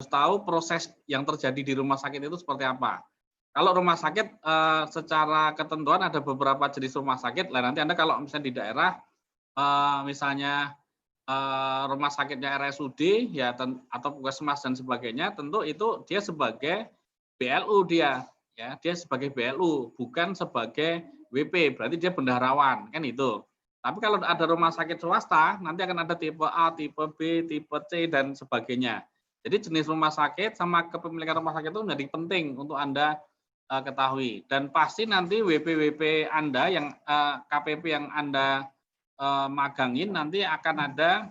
tahu proses yang terjadi di rumah sakit itu seperti apa. Kalau rumah sakit secara ketentuan ada beberapa jenis rumah sakit. Lah nanti Anda kalau misalnya di daerah misalnya rumah sakitnya RSUD ya atau puskesmas dan sebagainya, tentu itu dia sebagai BLU dia ya, dia sebagai BLU bukan sebagai WP, berarti dia bendaharawan kan itu. Tapi kalau ada rumah sakit swasta nanti akan ada tipe A, tipe B, tipe C dan sebagainya. Jadi jenis rumah sakit sama kepemilikan rumah sakit itu menjadi penting untuk Anda ketahui. Dan pasti nanti WP Anda yang KPP yang Anda magangin nanti akan ada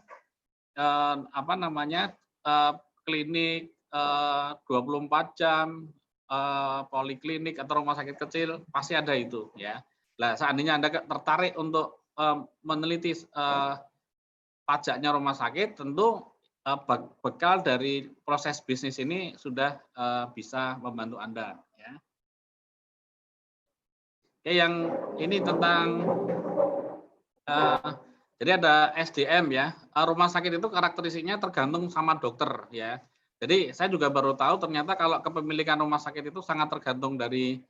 klinik 24 jam, poliklinik atau rumah sakit kecil pasti ada itu ya. Nah, seandainya Anda tertarik untuk meneliti pajaknya rumah sakit, tentu bekal dari proses bisnis ini sudah bisa membantu Anda ya. Oke, yang ini tentang jadi ada SDM ya. Rumah sakit itu karakteristiknya tergantung sama dokter ya. Jadi saya juga baru tahu ternyata kalau kepemilikan rumah sakit itu sangat tergantung dari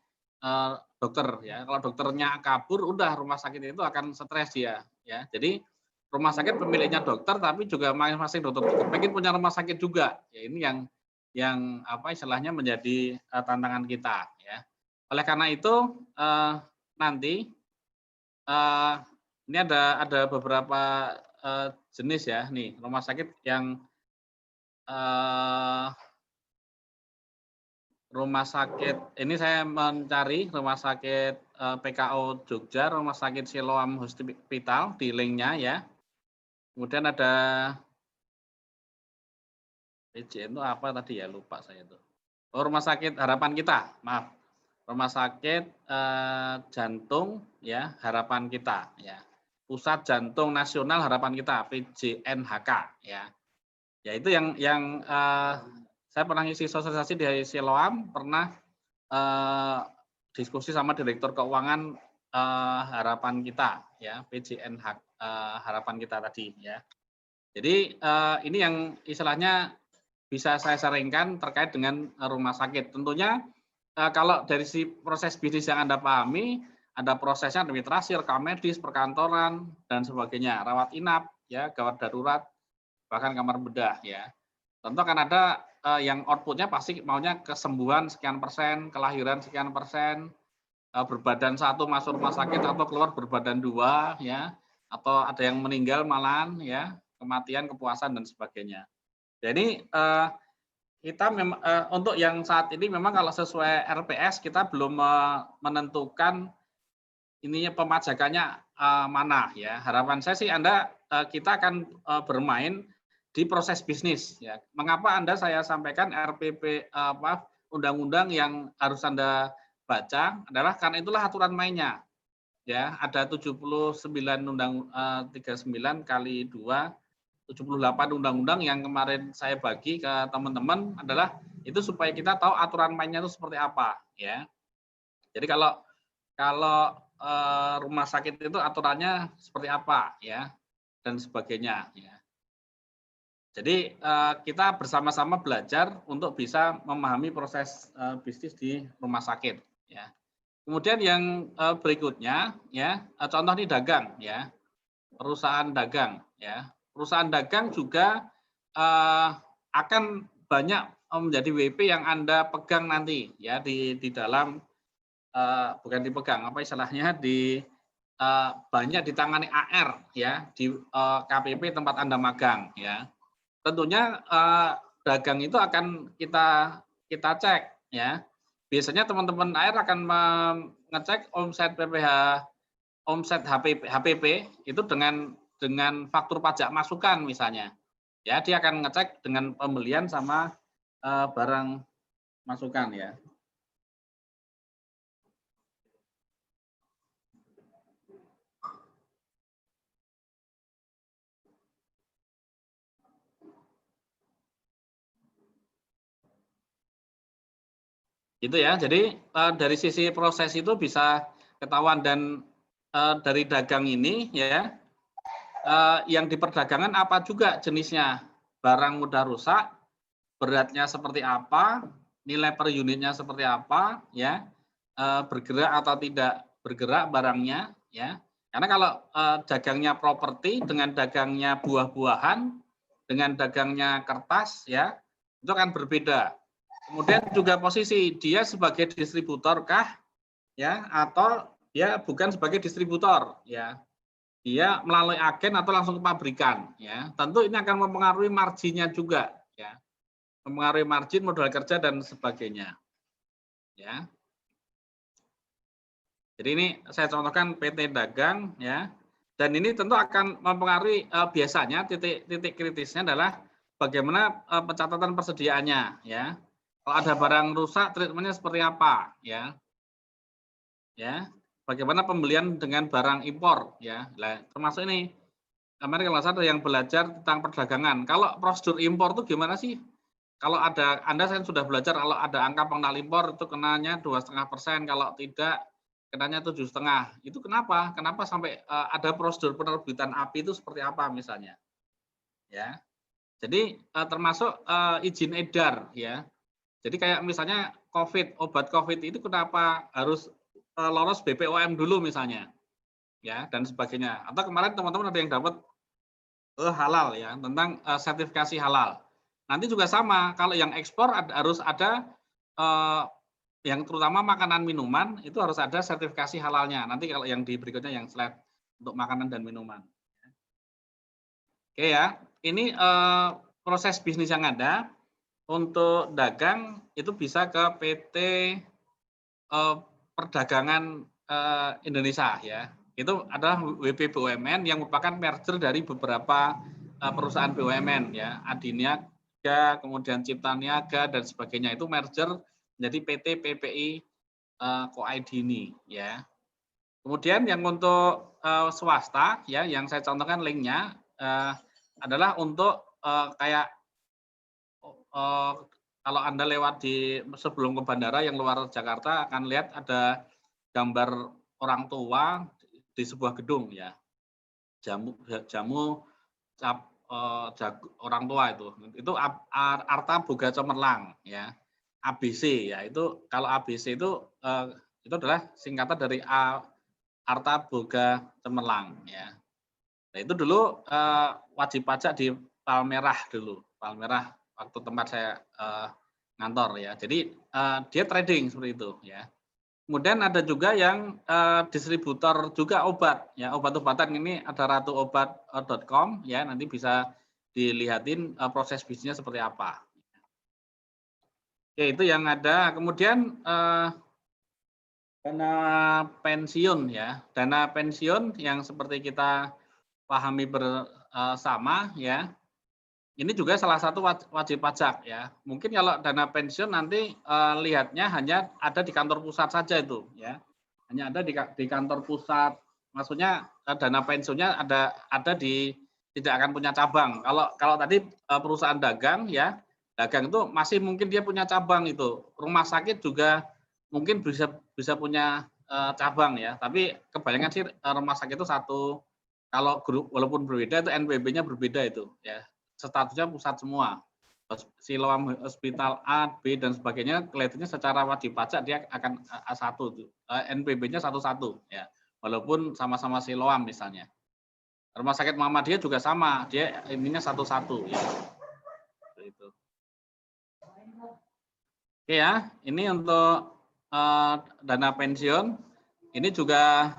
dokter ya. Kalau dokternya kabur, udah rumah sakit itu akan stres dia ya. Jadi rumah sakit pemiliknya dokter, tapi juga masing-masing dokter itu pengen punya rumah sakit juga. Ya ini yang apa istilahnya menjadi tantangan kita ya. Oleh karena itu nanti ini ada beberapa jenis ya nih rumah sakit yang rumah sakit ini saya mencari rumah sakit PKO Jogja, rumah sakit Siloam Hospital di linknya ya. Kemudian ada PJN itu apa tadi ya, lupa saya itu. Oh, rumah sakit Harapan Kita, maaf. Rumah sakit jantung ya Harapan Kita ya. Pusat Jantung Nasional Harapan Kita, PJNHK ya. Ya itu yang saya pernah ngisi sosialisasi di Siloam, pernah diskusi sama Direktur Keuangan Harapan Kita ya, Harapan Kita tadi ya. Jadi ini yang istilahnya bisa saya sharingkan terkait dengan rumah sakit. Tentunya kalau dari si proses bisnis yang Anda pahami, ada prosesnya administrasi, rekam medis, perkantoran dan sebagainya, rawat inap ya, gawat darurat, bahkan kamar bedah ya. Tentu akan ada yang outputnya pasti maunya kesembuhan sekian persen, kelahiran sekian persen, berbadan satu masuk rumah sakit atau keluar berbadan dua ya, atau ada yang meninggal malahan ya, kematian, kepuasan dan sebagainya. Jadi kita memang untuk yang saat ini memang kalau sesuai RPS kita belum menentukan ininya pemajakannya mana ya. Harapan saya sih kita akan bermain di proses bisnis ya. Mengapa saya sampaikan RPP undang-undang yang harus Anda baca adalah karena itulah aturan mainnya. Ya, ada 79 39 kali 2 78 undang-undang yang kemarin saya bagi ke teman-teman adalah itu supaya kita tahu aturan mainnya itu seperti apa ya. Jadi kalau rumah sakit itu aturannya seperti apa ya dan sebagainya ya. Jadi kita bersama-sama belajar untuk bisa memahami proses bisnis di rumah sakit ya. Kemudian yang berikutnya ya, contoh ini dagang ya. Perusahaan dagang ya. Perusahaan dagang juga akan banyak menjadi WP yang Anda pegang nanti ya di dalam bukan dipegang apa istilahnya banyak ditangani AR ya di KPP tempat Anda magang ya. Tentunya dagang itu akan kita cek ya. Biasanya teman-teman AR akan mengecek omset PPH, omset HPP itu dengan faktur pajak masukan misalnya. Ya, dia akan ngecek dengan pembelian sama barang masukan ya. Gitu ya. Jadi dari sisi proses itu bisa ketahuan dan dari dagang ini ya yang diperdagangkan apa juga jenisnya, barang mudah rusak, beratnya seperti apa, nilai per unitnya seperti apa, ya, bergerak atau tidak bergerak barangnya, ya. Karena kalau dagangnya properti dengan dagangnya buah-buahan, dengan dagangnya kertas, ya, itu akan berbeda. Kemudian juga posisi dia sebagai distributor kah, ya, atau dia bukan sebagai distributor, ya. Dia melalui agen atau langsung ke pabrikan, ya. Tentu ini akan mempengaruhi marginnya juga, ya. Mempengaruhi margin, modal kerja dan sebagainya, ya. Jadi ini saya contohkan PT Dagang, ya, dan ini tentu akan mempengaruhi biasanya titik kritisnya adalah bagaimana pencatatan persediaannya, ya. Kalau ada barang rusak, treatmentnya seperti apa, ya, Bagaimana pembelian dengan barang impor, ya. Nah, termasuk ini kemarin kalau ada yang belajar tentang perdagangan. Kalau prosedur impor itu gimana sih? Kalau ada Anda saya sudah belajar kalau ada angka pengenal impor itu kenanya 2,5%, kalau tidak kenanya 7,5. Itu kenapa? Kenapa sampai ada prosedur penerbitan API itu seperti apa misalnya? Ya. Jadi termasuk izin edar, ya. Jadi kayak misalnya obat COVID itu kenapa harus lolos BPOM dulu misalnya, ya, dan sebagainya. Atau kemarin teman-teman ada yang dapat halal, ya, tentang sertifikasi halal. Nanti juga sama, kalau yang ekspor harus ada yang terutama makanan minuman itu harus ada sertifikasi halalnya. Nanti kalau yang di berikutnya yang slide untuk makanan dan minuman. Oke ya, ini proses bisnis yang ada. Untuk dagang itu bisa ke PT Perdagangan Indonesia, ya. Itu adalah WP BUMN yang merupakan merger dari beberapa perusahaan BUMN, ya. Adiniaga, kemudian Cipta Niaga dan sebagainya itu merger menjadi PT PPI Koaidini, ya. Kemudian yang untuk swasta, ya, yang saya contohkan linknya adalah untuk kayak kalau Anda lewat sebelum ke bandara yang luar Jakarta akan lihat ada gambar orang tua di sebuah gedung, ya. Jamu orang tua itu. Itu Arta Boga Cemerlang, ya. ABC, ya. Itu kalau ABC itu adalah singkatan dari Arta Boga Cemerlang, ya. Nah, itu dulu wajib pajak di Palmerah dulu. Palmerah waktu tempat saya ngantor, ya. Jadi dia trading seperti itu, ya. Kemudian ada juga yang distributor juga obat, ya. Obat-obatan ini ada ratuobat.com, ya. Nanti bisa dilihatin proses bisnisnya seperti apa. Oke, itu yang ada. Kemudian dana pensiun, ya. Dana pensiun yang seperti kita pahami bersama, ya. Ini juga salah satu wajib pajak, ya. Mungkin kalau dana pensiun nanti lihatnya hanya ada di kantor pusat saja itu, ya. Hanya ada di kantor pusat. Maksudnya dana pensiunnya ada tidak akan punya cabang. Kalau tadi perusahaan dagang, ya, dagang itu masih mungkin dia punya cabang itu. Rumah sakit juga mungkin bisa punya cabang, ya. Tapi kebanyakan sih rumah sakit itu satu. Kalau grup walaupun berbeda itu NPB-nya berbeda itu, ya. Statusnya pusat semua. Siloam Hospital A, B dan sebagainya kelihatannya secara wajib pajak dia akan A1 tuh. NPB-nya satu-satu, ya. Walaupun sama-sama Siloam misalnya. Rumah sakit Muhammadiyah juga sama, dia ininya satu-satu, ya. Itu. Oke, ya, ini untuk dana pensiun. Ini juga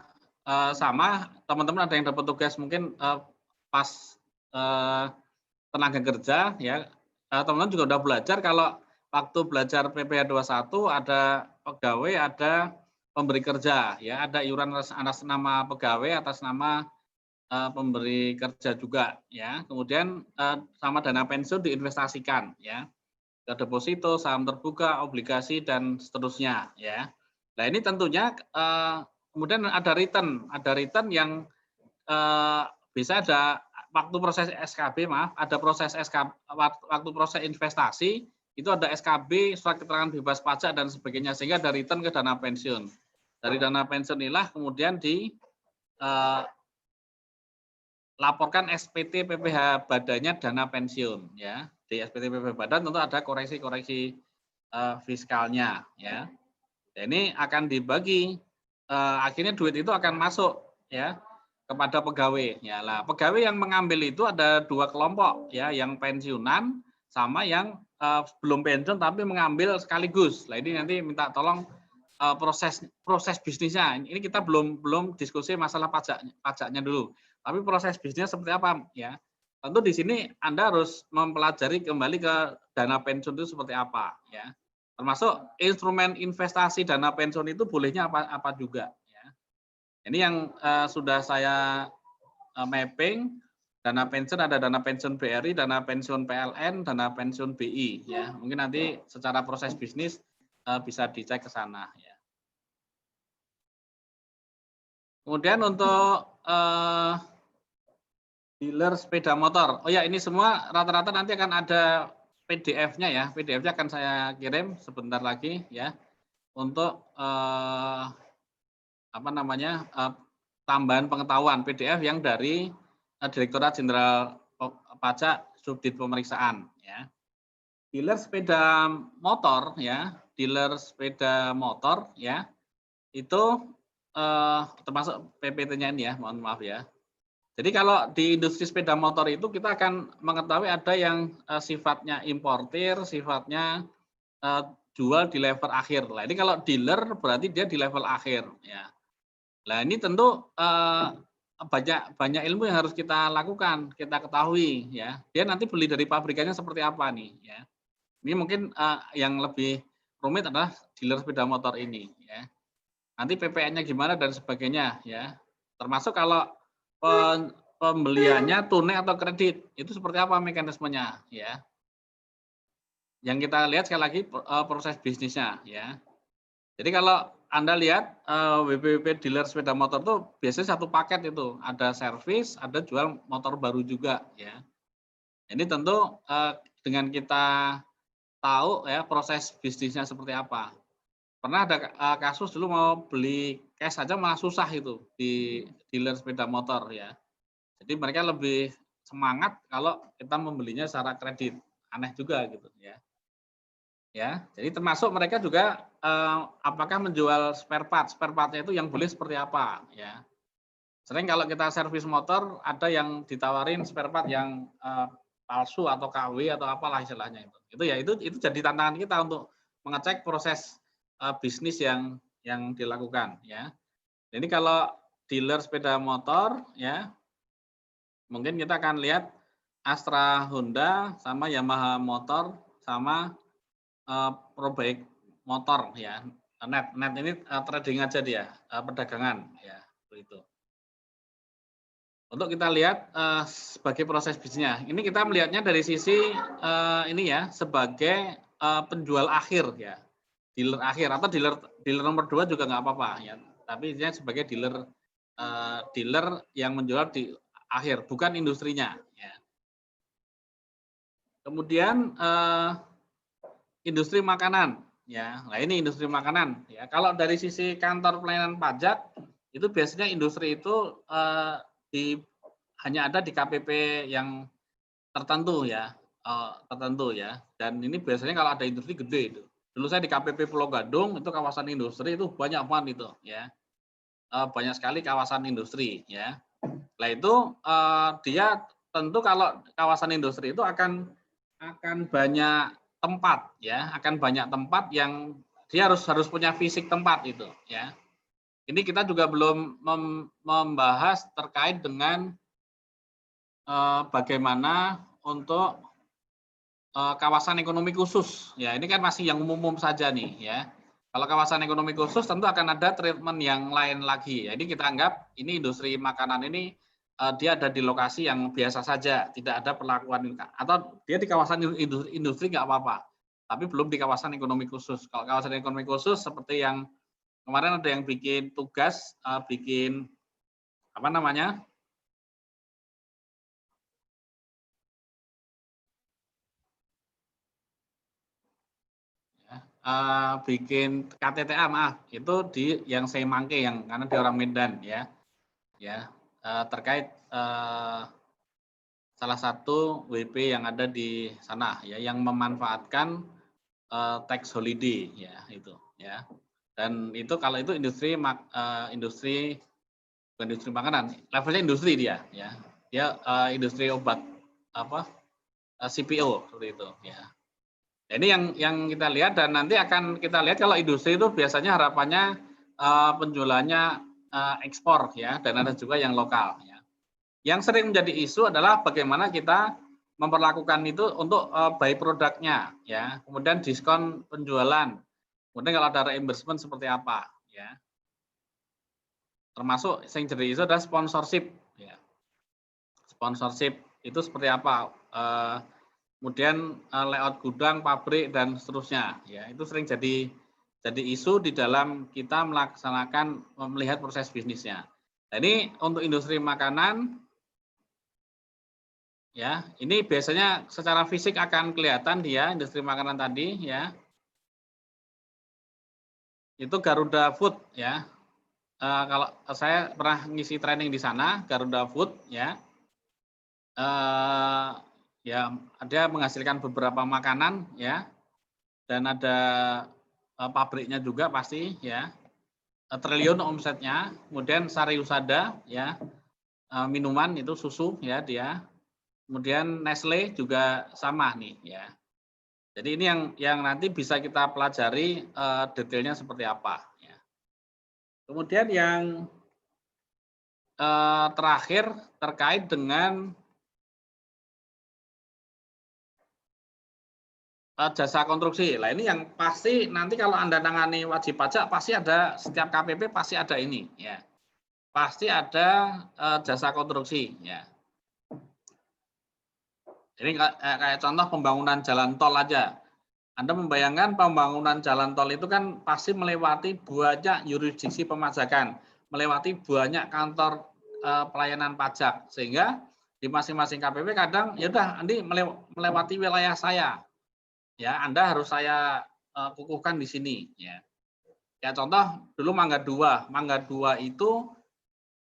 sama, teman-teman ada yang dapat tugas mungkin pas tenaga kerja, ya. Teman-teman juga udah belajar kalau waktu belajar PPh 21 ada pegawai, ada pemberi kerja, ya. Ada iuran atas nama pegawai, atas nama pemberi kerja juga, ya. Kemudian sama dana pensiun diinvestasikan, ya. Ke deposito, saham terbuka, obligasi dan seterusnya, ya. Nah, ini tentunya kemudian ada return yang bisa ada waktu proses SKB, ada proses waktu proses investasi itu ada SKB, surat keterangan bebas pajak dan sebagainya, sehingga ada return ke dana pensiun. Dari dana pensiun inilah kemudian laporkan SPT PPh badannya dana pensiun ya. Di SPT PPh badan tentu ada koreksi-koreksi fiskalnya ya. Ini akan dibagi, akhirnya duit itu akan masuk ya kepada pegawai. Ya, lah pegawai yang mengambil itu ada 2 kelompok ya, yang pensiunan sama yang belum pensiun tapi mengambil sekaligus. Lah ini nanti minta tolong proses bisnisnya. Ini kita belum diskusi masalah pajaknya dulu. Tapi proses bisnisnya seperti apa ya? Tentu di sini Anda harus mempelajari kembali ke dana pensiun itu seperti apa ya. Termasuk instrumen investasi dana pensiun itu bolehnya apa juga ya. Ini yang sudah saya mapping. Dana pensiun ada dana pensiun BRI, dana pensiun PLN, dana pensiun BI ya. Mungkin nanti secara proses bisnis bisa dicek ke sana ya. Kemudian untuk dealer sepeda motor. Oh ya, ini semua rata-rata nanti akan ada PDF-nya ya. PDF-nya akan saya kirim sebentar lagi ya. Untuk apa namanya? Tambahan pengetahuan PDF yang dari Direktorat Jenderal Pajak Subdit Pemeriksaan ya. Dealer sepeda motor ya, dealer sepeda motor ya. Itu termasuk PPT-nya ini ya, mohon maaf ya. Jadi kalau di industri sepeda motor itu kita akan mengetahui ada yang sifatnya importir, sifatnya jual di level akhir. Nah, ini kalau dealer berarti dia di level akhir ya. Nah, ini tentu banyak ilmu yang harus kita lakukan, kita ketahui ya. Dia nanti beli dari pabrikannya seperti apa nih ya. Ini mungkin yang lebih rumit adalah dealer sepeda motor ini ya. Nanti PPN-nya gimana dan sebagainya ya. Termasuk kalau pembeliannya tunai atau kredit, itu seperti apa mekanismenya ya. Yang kita lihat sekali lagi proses bisnisnya ya. Jadi kalau Anda lihat WPWP dealer sepeda motor itu biasanya satu paket itu, ada servis, ada jual motor baru juga ya. Ini tentu dengan kita tahu ya proses bisnisnya seperti apa. Pernah ada kasus dulu mau beli cash aja malah susah itu di dealer sepeda motor ya. Jadi mereka lebih semangat kalau kita membelinya secara kredit. Aneh juga gitu ya. Ya, jadi termasuk mereka juga apakah menjual spare part. Spare part-nya itu yang boleh seperti apa ya. Sering kalau kita servis motor ada yang ditawarin spare part yang palsu atau KW atau apalah istilahnya itu. Itu ya itu jadi tantangan kita untuk mengecek proses bisnis yang dilakukan ya. Jadi kalau dealer sepeda motor ya, mungkin kita akan lihat Astra Honda sama Yamaha Motor sama Probike Motor ya. Net ini trading aja dia, perdagangan ya, itu. Untuk kita lihat sebagai proses bisnisnya. Ini kita melihatnya dari sisi ini ya, sebagai penjual akhir ya. Dealer akhir atau dealer nomor 2 juga nggak apa-apa ya. Tapi ini sebagai dealer yang menjual di akhir, bukan industrinya ya. Kemudian industri makanan ya. Nah, ini industri makanan ya. Kalau dari sisi kantor pelayanan pajak itu biasanya industri itu hanya ada di KPP yang tertentu ya, tertentu ya. Dan ini biasanya kalau ada industri gede itu. Dulu saya di KPP Pulau Gadung itu kawasan industri itu banyak banget itu ya. Banyak sekali kawasan industri ya. Nah itu dia tentu kalau kawasan industri itu akan banyak tempat ya, akan banyak tempat yang dia harus punya fisik tempat itu ya. Ini kita juga belum membahas terkait dengan bagaimana untuk kawasan ekonomi khusus ya. Ini kan masih yang umum saja nih ya. Kalau kawasan ekonomi khusus tentu akan ada treatment yang lain lagi. Jadi kita anggap ini industri makanan ini dia ada di lokasi yang biasa saja, tidak ada perlakuan atau dia di kawasan industri nggak apa-apa, tapi belum di kawasan ekonomi khusus. Kalau kawasan ekonomi khusus seperti yang kemarin ada yang bikin tugas, bikin apa namanya? Bikin KTTA maaf itu di yang Semangke yang karena dia orang Medan ya. Ya. terkait salah satu WP yang ada di sana ya, yang memanfaatkan tax holiday ya itu ya. Dan itu kalau itu industri industri bukan industri makanan, levelnya industri dia ya. Dia industri obat apa CPO seperti itu ya. Nah, ini yang kita lihat, dan nanti akan kita lihat kalau industri itu biasanya harapannya penjualannya ekspor ya, dan ada juga yang lokal ya. Yang sering menjadi isu adalah bagaimana kita memperlakukan itu untuk buy produknya ya, kemudian diskon penjualan, kemudian kalau ada reimbursement seperti apa ya. Termasuk yang jadi isu adalah sponsorship ya. Sponsorship itu seperti apa? Kemudian layout gudang, pabrik dan seterusnya ya. Itu sering jadi isu di dalam kita melaksanakan melihat proses bisnisnya. Nah, ini untuk industri makanan ya, ini biasanya secara fisik akan kelihatan dia industri makanan tadi ya. Itu Garuda Food ya. Kalau saya pernah ngisi training di sana, Garuda Food ya. Ya, ada menghasilkan beberapa makanan ya, dan ada pabriknya juga pasti ya. Triliun omsetnya. Kemudian Sari Usada ya, minuman itu susu ya dia. Kemudian Nestle juga sama nih ya. Jadi ini yang nanti bisa kita pelajari detailnya seperti apa ya. Kemudian yang terakhir terkait dengan jasa konstruksi. Nah, ini yang pasti nanti kalau Anda tangani wajib pajak pasti ada, setiap KPP pasti ada ini ya. Pasti ada jasa konstruksi ya. Ini kayak contoh pembangunan jalan tol aja. Anda membayangkan pembangunan jalan tol itu kan pasti melewati banyak yurisdiksi pemajakan, melewati banyak kantor pelayanan pajak, sehingga di masing-masing KPP kadang ya udah nanti melewati wilayah saya. Ya, Anda harus saya kukuhkan di sini ya. Ya contoh dulu Mangga 2 itu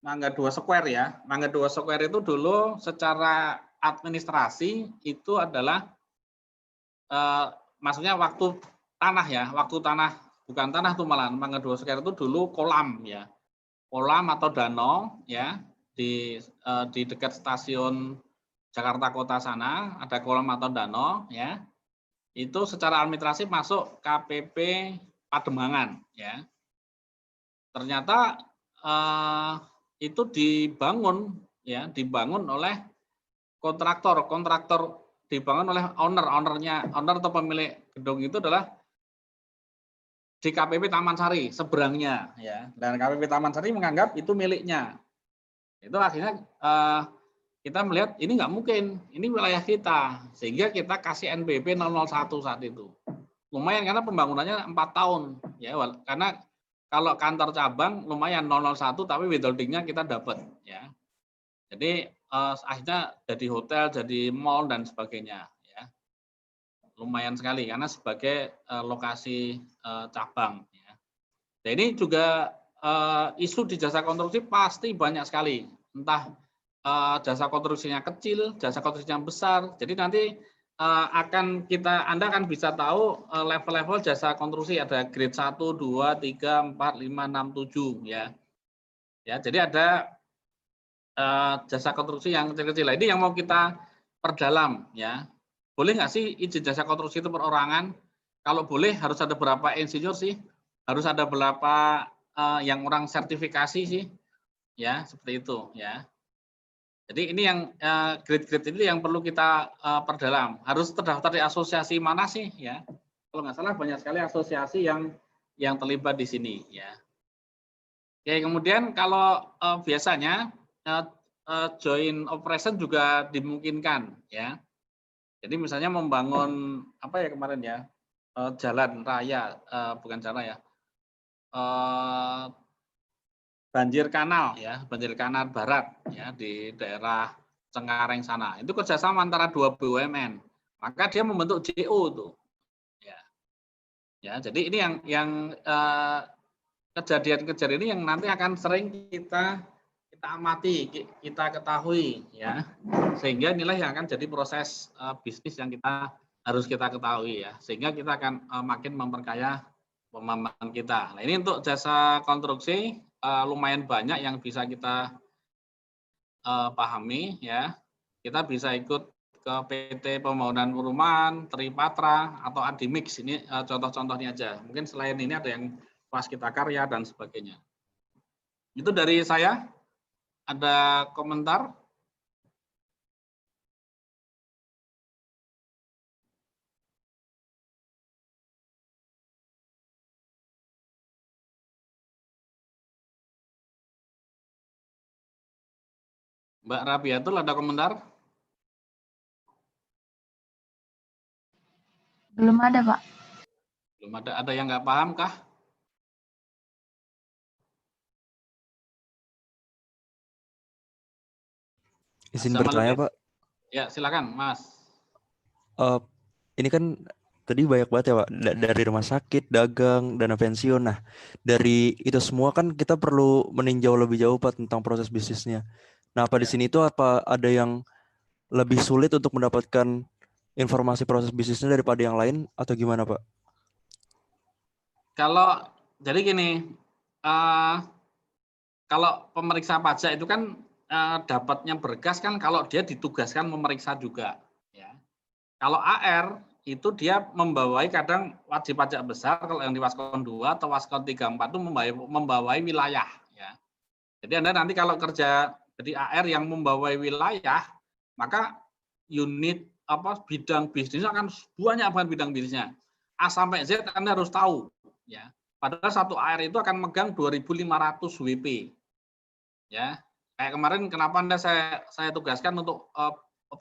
Mangga 2 Square ya. Mangga 2 Square itu dulu secara administrasi itu adalah maksudnya waktu tanah ya, waktu tanah bukan tanah tuh malah Mangga 2 Square itu dulu kolam ya. Kolam atau danau ya di dekat stasiun Jakarta Kota sana ada kolam atau danau ya. Itu secara administrasi masuk KPP Pademangan ya. Ternyata itu dibangun oleh kontraktor dibangun oleh owner atau pemilik gedung itu adalah di KPP Taman Sari seberangnya ya. Dan KPP Taman Sari menganggap itu miliknya. Itu akhirnya kita melihat ini nggak mungkin, ini wilayah kita, sehingga kita kasih NPWP 001 saat itu. Lumayan karena pembangunannya 4 tahun, ya, karena kalau kantor cabang lumayan 001, tapi withholdingnya kita dapat, ya. Jadi akhirnya jadi hotel, jadi mall dan sebagainya, ya. Lumayan sekali karena sebagai lokasi cabang. Ya. Nah, ini juga isu di jasa konstruksi pasti banyak sekali, entah jasa konstruksinya kecil, jasa konstruksinya besar. Jadi nanti Anda akan bisa tahu level-level jasa konstruksi, ada grade 1, 2, 3, 4, 5, 6, 7 ya. Ya, jadi ada jasa konstruksi yang kecil-kecil. Ini yang mau kita perdalam ya. Boleh nggak sih izin jasa konstruksi itu perorangan? Kalau boleh harus ada berapa insinyur sih? Harus ada berapa yang orang sertifikasi sih? Ya, seperti itu ya. Jadi ini yang grade-grade ini yang perlu kita perdalam. Harus terdaftar di asosiasi mana sih ya? Kalau nggak salah banyak sekali asosiasi yang terlibat di sini ya. Oke, kemudian kalau biasanya joint operation juga dimungkinkan ya. Jadi misalnya membangun apa ya kemarin ya, jalan raya, bukan jalan ya, banjir kanal ya, banjir kanal barat ya di daerah Cengkareng sana. Itu kerjasama antara 2 BUMN. Maka dia membentuk JO tuh. Ya. Ya, jadi ini yang kejadian-kejadian ini yang nanti akan sering kita kita amati, kita ketahui, ya. Sehingga inilah yang akan jadi proses bisnis yang harus kita ketahui, ya. Sehingga kita akan makin memperkaya pemahaman kita. Nah, ini untuk jasa konstruksi lumayan banyak yang bisa kita pahami, ya. Kita bisa ikut ke PT Pembangunan Perumahan, Tripatra, atau Adimix. Ini contoh-contohnya aja. Mungkin selain ini ada yang Waskita Karya dan sebagainya. Itu dari saya. Ada komentar? Mbak Rabiatul ada komentar? Belum ada, Pak. Belum ada. Ada yang nggak paham kah? Izin bertanya, Pak. Ya, silakan, Mas. Ini kan tadi banyak banget ya, Pak, dari rumah sakit, dagang, dana pensiun. Nah, dari itu semua kan kita perlu meninjau lebih jauh, Pak, tentang proses bisnisnya. Nah, apa di sini itu apa ada yang lebih sulit untuk mendapatkan informasi proses bisnisnya daripada yang lain atau gimana, Pak? Jadi gini, kalau pemeriksa pajak itu kan dapatnya berkas kan kalau dia ditugaskan memeriksa juga, ya. Kalau AR itu dia membawai kadang wajib pajak besar, kalau yang di Waskon 2 atau Waskon 34 itu membawai wilayah, ya. Jadi Anda nanti kalau kerja jadi AR yang membawai wilayah, maka unit bidang bisnis akan banyak banget bidang bisnisnya. A sampai Z Anda harus tahu, ya. Padahal satu AR itu akan megang 2.500 WP. Ya, kayak kemarin kenapa saya tugaskan untuk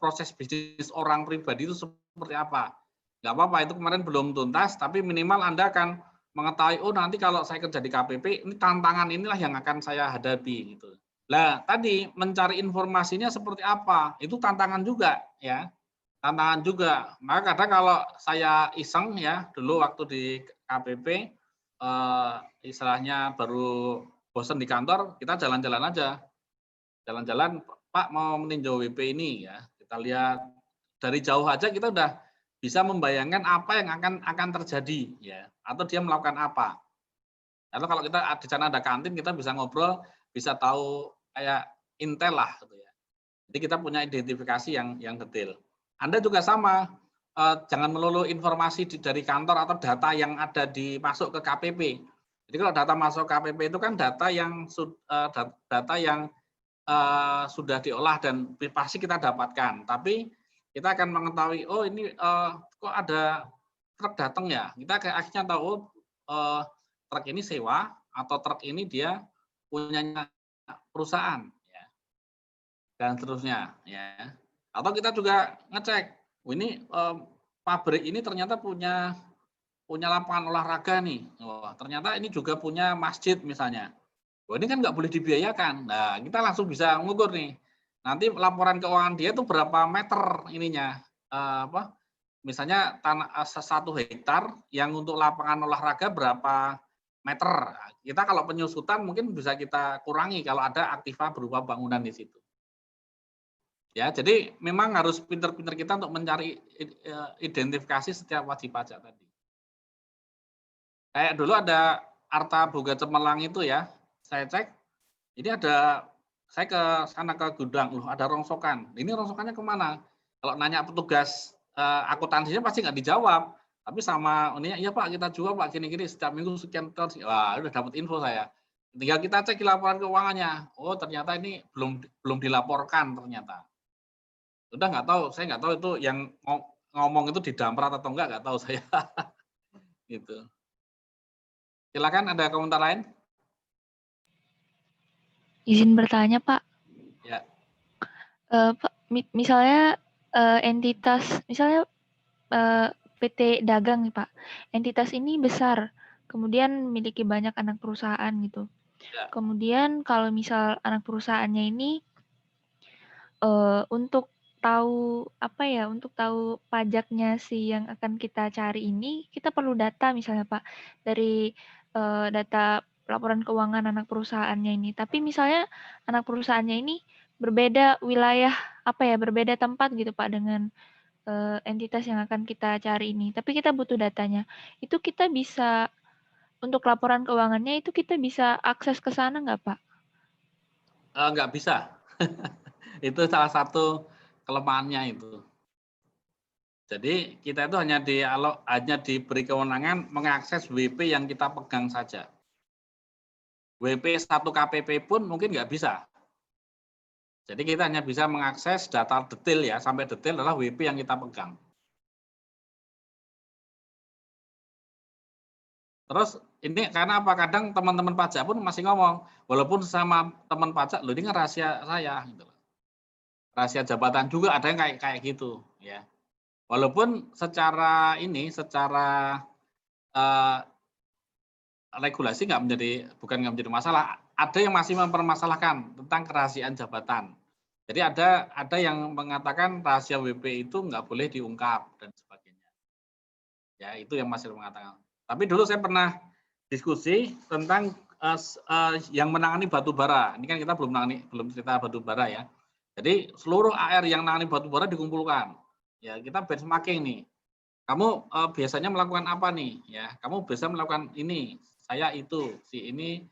proses bisnis orang pribadi itu seperti apa? Nggak apa-apa, itu kemarin belum tuntas, tapi minimal Anda akan mengetahui, oh nanti kalau saya kerja di KPP, ini tantangan inilah yang akan saya hadapi gitu. Nah, tadi mencari informasinya seperti apa, itu tantangan juga, ya. Tantangan juga. Maka kadang kalau saya iseng ya, dulu waktu di KPP, istilahnya baru bosan di kantor, kita jalan-jalan aja. Jalan-jalan, Pak mau meninjau WP ini ya. Kita lihat dari jauh aja kita udah bisa membayangkan apa yang akan terjadi ya, atau dia melakukan apa. Atau kalau kita di sana ada kantin, kita bisa ngobrol, bisa tahu kayak intel lah gitu ya. Jadi kita punya identifikasi yang detail. Anda juga sama, jangan melulu informasi dari kantor atau data yang ada masuk ke KPP. Jadi kalau data masuk KPP itu kan data yang sudah diolah dan pasti kita dapatkan. Tapi kita akan mengetahui, oh ini kok ada truk datang ya. Kita akhirnya tahu truk ini sewa atau truk ini dia punya perusahaan ya. Dan seterusnya ya. Atau kita juga ngecek, ini pabrik ini ternyata punya lapangan olahraga nih. Oh, ternyata ini juga punya masjid misalnya. Oh, ini kan nggak boleh dibiayakan. Nah, kita langsung bisa mengukur nih. Nanti laporan keuangan dia itu berapa meter ininya. Misalnya tanah 1 hektar yang untuk lapangan olahraga berapa meter. Nah, kita kalau penyusutan mungkin bisa kita kurangi kalau ada aktiva berupa bangunan di situ. Ya, jadi memang harus pinter-pinter kita untuk mencari identifikasi setiap wajib pajak tadi. Kayak dulu ada Arta Boga Cemerlang itu ya, saya cek, ini saya ke sana ke gudang, loh ada rongsokan. Ini rongsokannya kemana? Kalau nanya petugas akuntansinya pasti nggak dijawab. Tapi sama ini, iya Pak kita jual Pak gini-gini setiap minggu sekian ton. Wah udah dapat info saya. Tinggal kita cek di laporan keuangannya. Oh ternyata ini belum dilaporkan ternyata. Udah nggak tahu, saya nggak tahu itu yang ngomong itu didamprat atau nggak tahu saya. Gitu. Silakan ada komentar lain? Izin bertanya, Pak. Ya. Pak, misalnya entitas, misalnya PT Dagang nih Pak, entitas ini besar, kemudian memiliki banyak anak perusahaan gitu. Ya. Kemudian kalau misal anak perusahaannya ini untuk tahu untuk tahu pajaknya sih yang akan kita cari ini, kita perlu data misalnya Pak, dari data laporan keuangan anak perusahaannya ini. Tapi misalnya anak perusahaannya ini berbeda wilayah, berbeda tempat gitu Pak dengan entitas yang akan kita cari ini. Tapi kita butuh datanya. Itu kita bisa, untuk laporan keuangannya itu kita bisa akses ke sana nggak Pak? Nggak bisa. Itu salah satu kelemahannya itu. Jadi kita itu hanya diberi kewenangan mengakses WP yang kita pegang saja. WP 1 KPP pun mungkin nggak bisa. Jadi kita hanya bisa mengakses data detail ya, sampai detail adalah WP yang kita pegang. Terus ini karena apa? Kadang teman-teman pajak pun masih ngomong, walaupun sama teman pajak, loh ini kan rahasia saya, gitu. Rahasia jabatan juga ada yang kayak gitu, ya. Walaupun secara regulasi bukan nggak menjadi masalah. Ada yang masih mempermasalahkan tentang kerahasiaan jabatan. Jadi ada yang mengatakan rahasia WP itu nggak boleh diungkap dan sebagainya. Ya itu yang masih mengatakan. Tapi dulu saya pernah diskusi tentang yang menangani batu bara. Ini kan kita belum cerita batu bara ya. Jadi seluruh AR yang menangani batu bara dikumpulkan. Ya kita benchmarking nih. Kamu biasanya melakukan apa nih? Ya, kamu biasa melakukan ini, saya itu, si ini,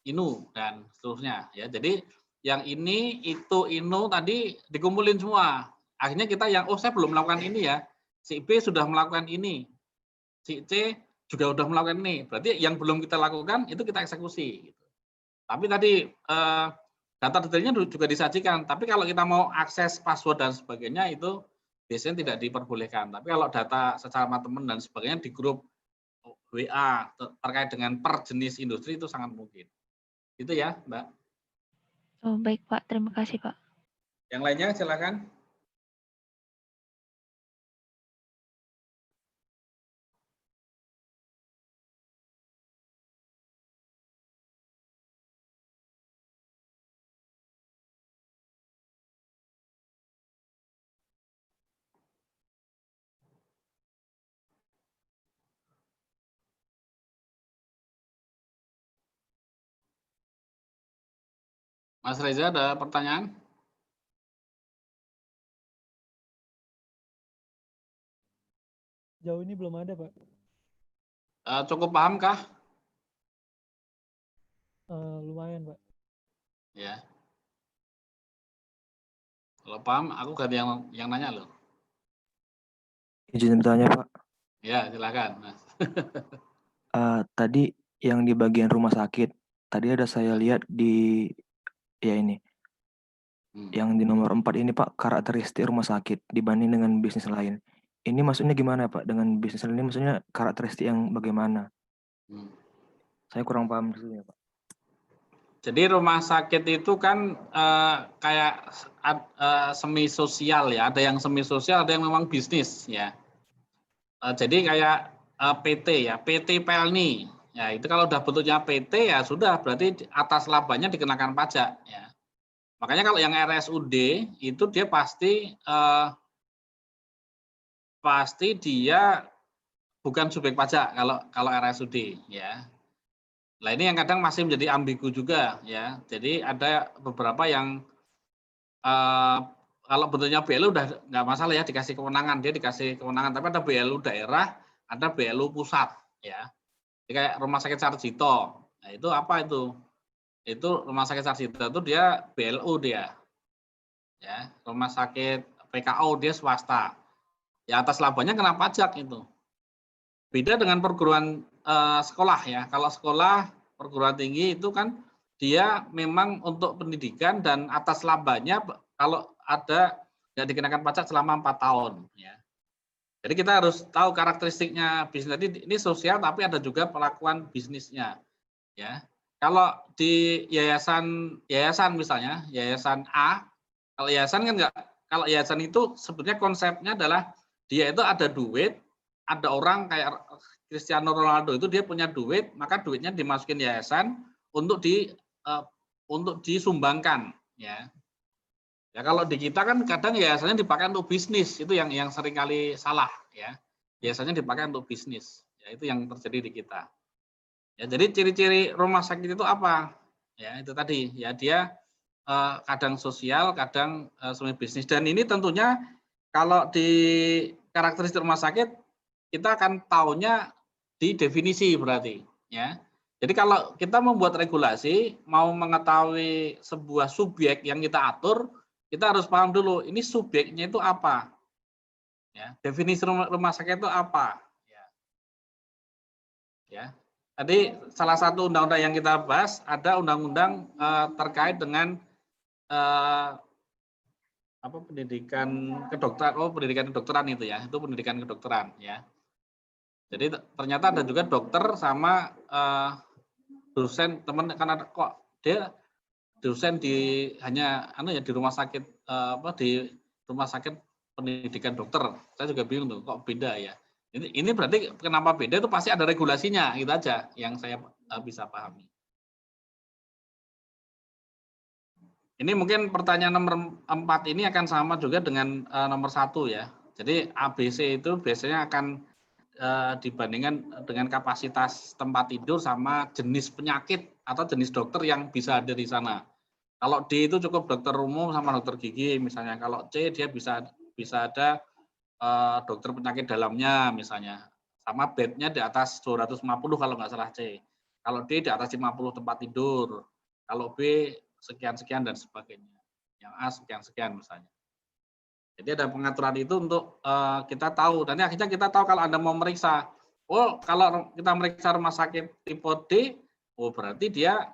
inu dan seterusnya. Ya, jadi yang ini, itu, inu tadi dikumpulin semua. Akhirnya kita yang saya belum melakukan ini ya. Si B sudah melakukan ini, si C juga sudah melakukan ini. Berarti yang belum kita lakukan itu kita eksekusi. Gitu. Tapi tadi data detailnya juga disajikan. Tapi kalau kita mau akses password dan sebagainya itu biasanya tidak diperbolehkan. Tapi kalau data secara teman dan sebagainya di grup WA terkait dengan per jenis industri itu sangat mungkin. Itu ya, Mbak. Oh, baik Pak, terima kasih Pak. Yang lainnya silakan. Mas Reza ada pertanyaan? Jauh ini belum ada, Pak. Cukup paham kah? Lumayan, Pak. Ya. Kalau paham, aku ganti yang nanya loh. Izin bertanya, Pak. Ya, silakan, Mas. Tadi yang di bagian rumah sakit, tadi ada saya lihat di ini. Yang di nomor 4 ini, Pak, karakteristik rumah sakit dibanding dengan bisnis lain. Ini maksudnya gimana, Pak? Dengan bisnis lain ini maksudnya karakteristik yang bagaimana? Saya kurang paham maksudnya, Pak. Jadi rumah sakit itu kan kayak semi sosial ya, ada yang semi sosial, ada yang memang bisnis ya. Jadi kayak PT ya, PT Pelni. Ya, itu kalau udah bentuknya PT ya sudah berarti atas labanya dikenakan pajak ya. Makanya kalau yang RSUD itu dia pasti dia bukan subjek pajak kalau RSUD ya. Nah ini yang kadang masih menjadi ambigu juga ya. Jadi ada beberapa yang kalau bentuknya BLU udah nggak masalah ya, dikasih kewenangan, dia dikasih kewenangan. Tapi ada BLU daerah, ada BLU pusat ya. Jadi kayak Rumah Sakit Sarjito. Nah itu apa itu? Itu Rumah Sakit Sarjito itu dia BLU dia. Ya, Rumah Sakit PKO dia swasta. Ya atas labanya kena pajak itu. Beda dengan perguruan sekolah ya. Kalau sekolah perguruan tinggi itu kan dia memang untuk pendidikan dan atas labanya kalau ada nggak dikenakan pajak selama 4 tahun ya. Jadi kita harus tahu karakteristiknya bisnis tadi ini sosial tapi ada juga pelakuan bisnisnya ya. Kalau di yayasan misalnya, yayasan A, kalau yayasan kan enggak, kalau yayasan itu sebetulnya konsepnya adalah dia itu ada duit, ada orang kayak Cristiano Ronaldo itu dia punya duit, maka duitnya dimasukin yayasan untuk disumbangkan ya. Ya kalau di kita kan kadang yayasannya dipakai untuk bisnis, itu yang sering kali salah ya. Biasanya dipakai untuk bisnis. Ya itu yang terjadi di kita. Ya, jadi ciri-ciri rumah sakit itu apa? Ya, itu tadi. Ya, dia kadang sosial, kadang semi bisnis. Dan ini tentunya kalau di karakteristik rumah sakit kita akan tahunya di definisi berarti. Ya. Jadi kalau kita membuat regulasi, mau mengetahui sebuah subjek yang kita atur, kita harus paham dulu ini subjeknya itu apa. Ya, definisi rumah sakit itu apa. Ya. Tadi salah satu undang-undang yang kita bahas ada undang-undang terkait dengan pendidikan kedokteran. Pendidikan kedokteran itu ya, itu pendidikan kedokteran ya. Jadi ternyata ada juga dokter sama dosen, teman karena kok dia dosen di hanya di rumah sakit di rumah sakit pendidikan dokter. Saya juga bingung tuh kok beda ya. Ini berarti kenapa beda itu pasti ada regulasinya, gitu aja yang saya bisa pahami. Ini mungkin pertanyaan nomor 4 ini akan sama juga dengan nomor 1 ya. Jadi ABC itu biasanya akan dibandingkan dengan kapasitas tempat tidur sama jenis penyakit atau jenis dokter yang bisa ada di sana. Kalau D itu cukup dokter umum sama dokter gigi misalnya. Kalau C dia bisa ada dokter penyakit dalamnya misalnya. Sama bednya di atas 250 kalau nggak salah C. Kalau D di atas 50 tempat tidur. Kalau B sekian-sekian dan sebagainya. Yang A sekian-sekian misalnya. Jadi ada pengaturan itu untuk kita tahu. Dan akhirnya kita tahu kalau Anda mau meriksa. Oh, kalau kita meriksa rumah sakit tipe D, oh berarti dia